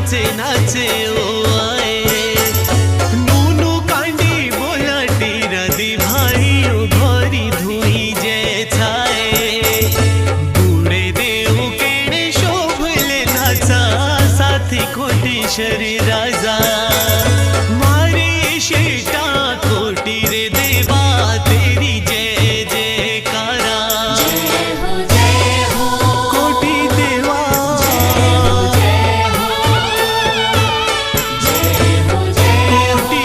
नाचे नाचे ओ आए नूनू कांडी बोलाटी रदी भाई ओ घोरी धुई जे छाए बूढ़े देव केणे शोभले नाचा साथी कोटी शरीर राजा मारी शेटा कोटी रे देवा तेरी जय जयकारा जय हो कोटी देवा कोटी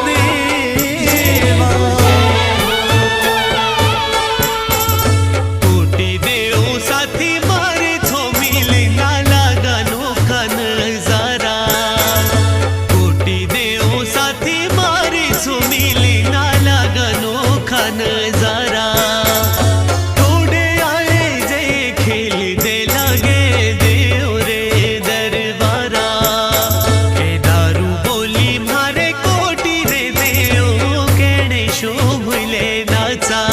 देवा कोटी देव साथी मारे छो मिले नाला गानो खान जारा कोटी देव साथी मारे छो मिले नाला गानो खान जारा थोड़े आए जे खेल दे लागे देव रे दरबारा के दारू बोली मारे कोटी रे देव केणे शोभले नाचा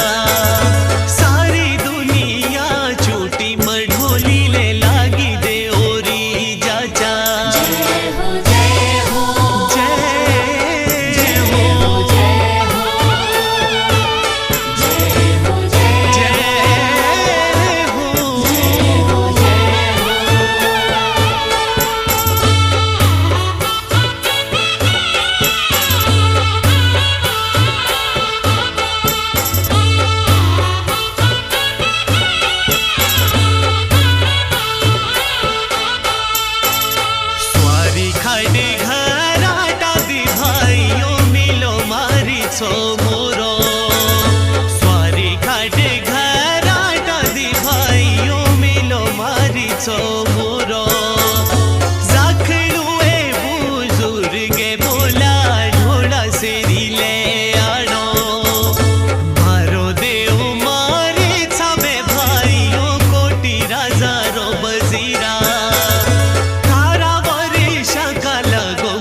सारी दुनिया छोटी मढोली ले लागी दे ओरी जाचा जय हो जय हो जय हो स्वारी खाडे घराटा दी भाइयों मिलो मारी छो मोरो स्वारी खाडे घराटा दी भाइयों मिलो मारी छो मोरो जाखलुए बुजुर्गे बोला ढोला से दिले आड़ो मारो देव मारे छाबे भाइयों कोटी राजा रो बजीरा तारा वरी शका लगो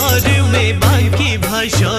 स्वर में बांकी भाषा